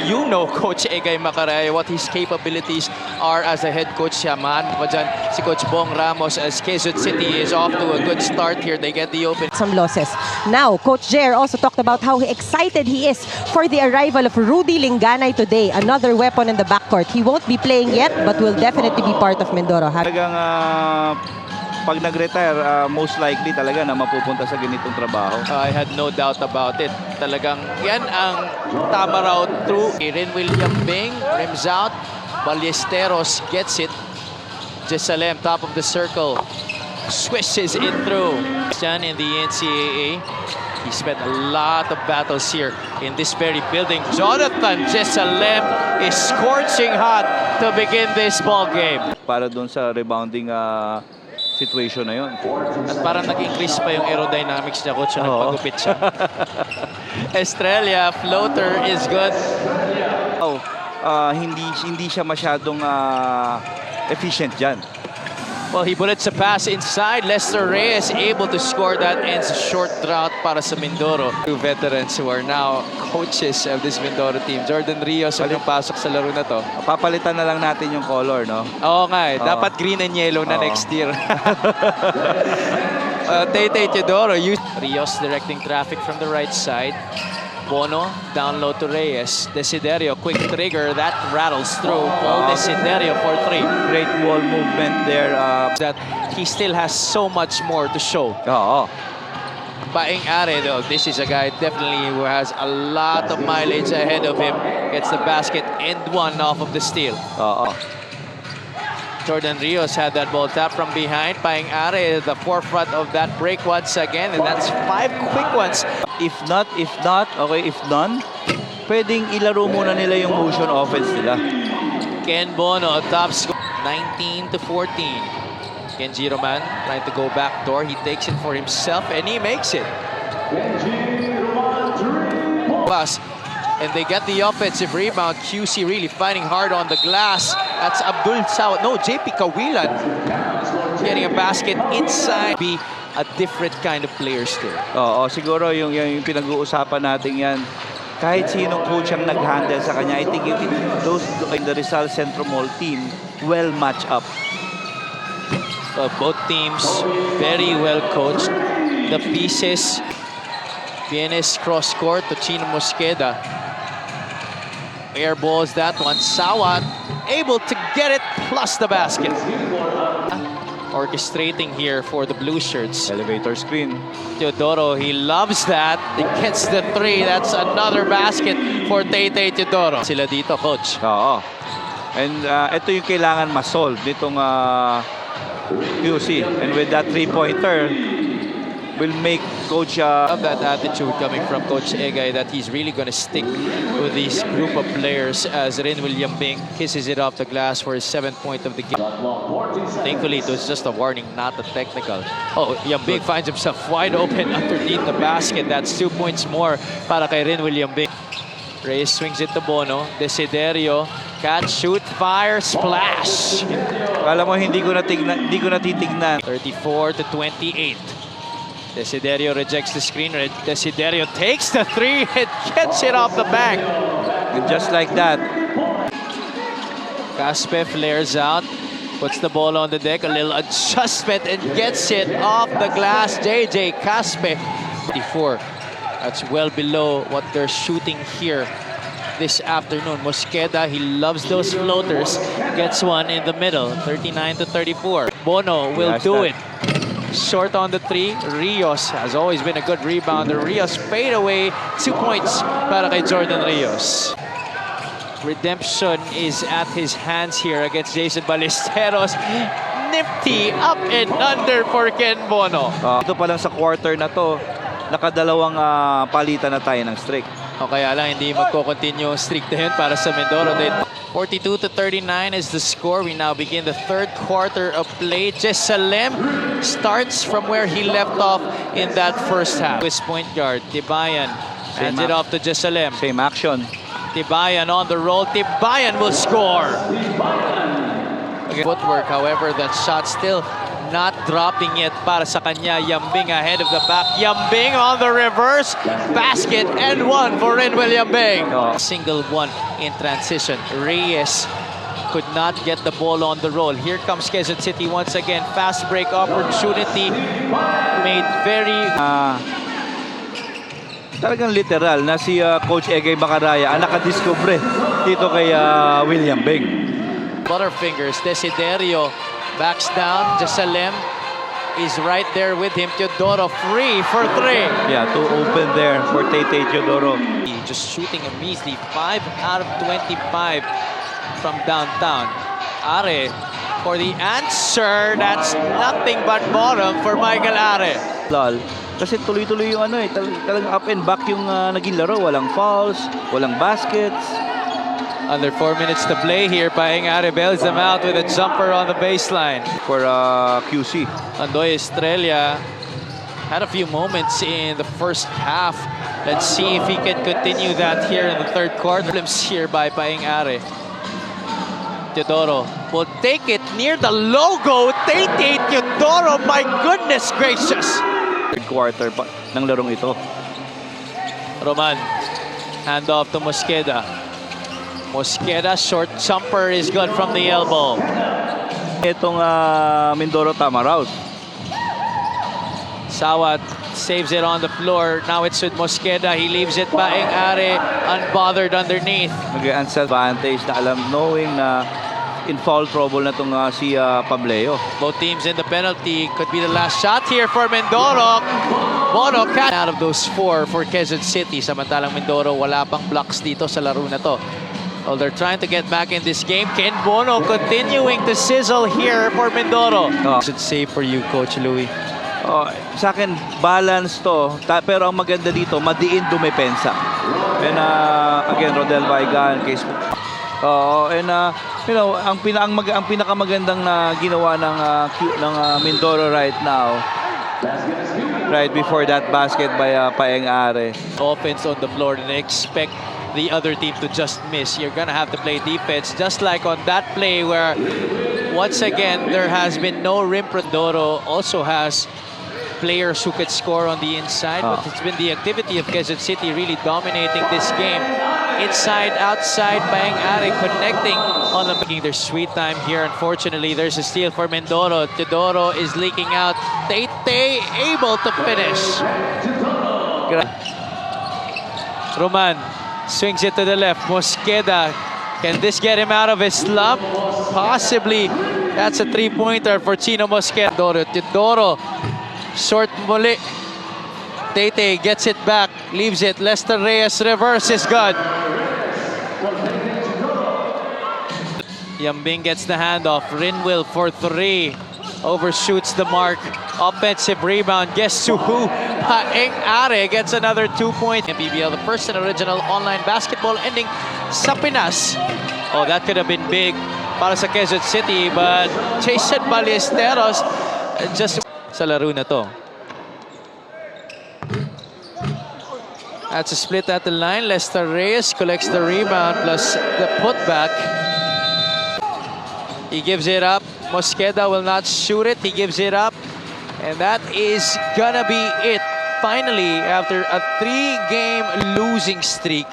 you know Coach Egay Macaray, what his capabilities are as a head coach. Yaman pa dyan si Coach Bong Ramos as Quezon City is off to a good start here. They get the open. Some losses. Now, Coach Jer also talked about how excited he is for the arrival of Rudy Linganay today, another weapon in the backcourt. He won't be playing yet, but will definitely be part of Mindoro. Talagang pag nag-retire, most likely talaga na mapupunta sa ganitong trabaho. I had no doubt about it. Talagang yan ang tama route through. Rin William Bing rims out. Ballesteros gets it. Jesalem, top of the circle. Swishes it through. Done in the NCAA. He spent a lot of battles here in this very building. Jonathan Jesalem is scorching hot to begin this ball game. Para doon sa rebounding situation na yun. At parang nag-increase pa yung aerodynamics niya, coach, nagpagupit siya. Estrella, floater is good. Hindi siya masyadong efficient dyan. Well, he bullets a pass inside. Lester Reyes able to score that, ends a short drought para sa Mindoro. Two veterans who are now coaches of this Mindoro team. Jordan Rios ang pasok sa laro na to. Papalitan na lang natin yung color, no? Oo nga eh. Dapat green and yellow na next year. Taytay Teodoro. Rios directing traffic from the right side. Bono, down low to Reyes. Desiderio, quick trigger. That rattles through. Desiderio for three. Great wall movement there. That he still has so much more to show. Oo. Paing Are, though, this is a guy definitely who has a lot of mileage ahead of him. Gets the basket and one off of the steal. Oo. Jordan Rios had that ball tapped from behind. Paing Are at the forefront of that break once again. And that's 5 quick ones. If not, okay, if none, pwedeng ilaro muna nila yung motion offense nila. Ken Bono, top score, 19-14. Kenji Roman trying to go back door. He takes it for himself and he makes it. Plus, and they get the offensive rebound. QC really fighting hard on the glass. That's Abdul Sawat. No, JP Kawilan getting a basket inside. Be a different kind of player still. Oo, siguro yung pinag-uusapan natin yan. Kahit sinong coach ang nag-handle sa kanya, I think those in the Rizal Centro Mall team well match up. Both teams very well coached. The pieces. Vienes cross court to Chino Mosqueda. Air balls that one. Sawat able to get it plus the basket. Orchestrating here for the blue shirts. Elevator screen. Teodoro, he loves that. He gets the three. That's another basket for Taytay Teodoro. Sila dito, coach. Oo. And ito yung kailangan ma-solve nitong QC. And with that three-pointer, will make Coach... Of that attitude coming from Coach Egay that he's really going to stick with this group of players as Rin William Bing kisses it off the glass for his 7th point of the game. Thankfully, it was just a warning, not a technical. Oh, Yambing finds himself wide open underneath the basket. That's 2 points more para kay Rin William Bing. Reyes swings it to Bono. Desiderio, catch, shoot, fire, splash. Alam mo, hindi ko natitignan. 34-28. Desiderio rejects the screen. Desiderio takes the three and gets it off the back. And just like that. Caspe flares out, puts the ball on the deck, a little adjustment and gets it off the glass. JJ Caspe, 54. That's well below what they're shooting here this afternoon. Mosqueda, he loves those floaters. Gets one in the middle, 39-34. Bono will do it. Short on the three. Rios has always been a good rebounder. Rios fade away. 2 points para kay Jordan Rios. Redemption is at his hands here against Jason Ballesteros. Nifty up and under for Ken Bono. Ito pa lang sa quarter na to, nakadalawang palitan na tayo ng streak. O kaya lang hindi magko-continue ang streak na yun para sa Mindoro. 42-39 is the score. We now begin the third quarter of play. Jesalem starts from where he left off in that first half. His point guard, Tibayan, hands it off to Jesalem. Same action. Tibayan on the roll. Tibayan will score. Footwork, however, that shot still not dropping it para sa kanya. Yambing ahead of the back. Yambing on the reverse basket and one for Renwell Yambing. Single one in transition. Reyes could not get the ball on the roll. Here comes Quezon City once again. Fast break opportunity made very... Talagang literal na si Coach Egay Bacaraya ang nakadiscover dito kay William Bing. Butterfingers, Desiderio backs down. Jasalem is right there with him. Teodoro free for three. Yeah, too open there for Tete Teodoro. Just shooting a measly 5 out of 25 from downtown. Are for the answer. That's nothing but bottom for Michael Are. Lal. Kasi tuloy-tuloy yung talagang up and back yung naging laro. Walang fouls, walang baskets. Under 4 minutes to play here. Paeng Are bails them out with a jumper on the baseline. For QC. Andoy Estrella had a few moments in the first half. Let's see if he can continue that here in the third quarter. Glimpse here by Paeng Are. Teodoro will take it near the logo. Tete Teodoro, my goodness gracious. Third quarter pa ng larong ito. Roman, hand off to Mosqueda. Mosqueda, short jumper is good from the elbow. Itong Mindoro Tamaraw. Sawat saves it on the floor. Now it's with Mosqueda. He leaves it Paeng Are unbothered underneath. Mag-advantage na knowing na in foul trouble na itong si Pableo. Both teams in the penalty. Could be the last shot here for Mindoro. Bono cut out of those 4 for Quezon City. Samantalang Mindoro wala pang blocks dito sa laro na to. Well, they're trying to get back in this game. Ken Bono continuing to sizzle here for Mindoro. Should say for you, Coach Louie. Sa akin, balance to. Pero ang maganda dito, madiin dumepensa. And again, Rodel Vaigan, case you know, ang pinakamagandang na ginawa ng Mindoro right now, right before that basket by Paeng Are. Offense on the floor and they expect the other team to just miss. You're gonna have to play defense just like on that play where once again there has been no rim. Mindoro also has players who could score on the inside, but it's been the activity of Quezon City really dominating this game. Inside, outside, Paeng Are connecting on the making their sweet time here. Unfortunately, there's a steal for Mindoro. Teodoro is leaking out. Tete able to finish. Roman swings it to the left. Mosqueda, can this get him out of his slump? Possibly. That's a three-pointer for Chino Mosqueda. Teodoro, short muli. Tete gets it back, leaves it. Lester Reyes reverse is good. Yambing gets the handoff. Renwell for 3. Overshoots the mark. Offensive rebound. Guess to who? Paeng Are gets another 2 points. BBL, the first and original online basketball ending sa Pinas. Oh, that could have been big para sa Quezon City, but Jason Ballesteros just sa laro na to. That's a split at the line. Lester Reyes collects the rebound plus the putback. He gives it up. Mosqueda will not shoot it. He gives it up. And that is gonna be it. Finally, after a 3-game losing streak,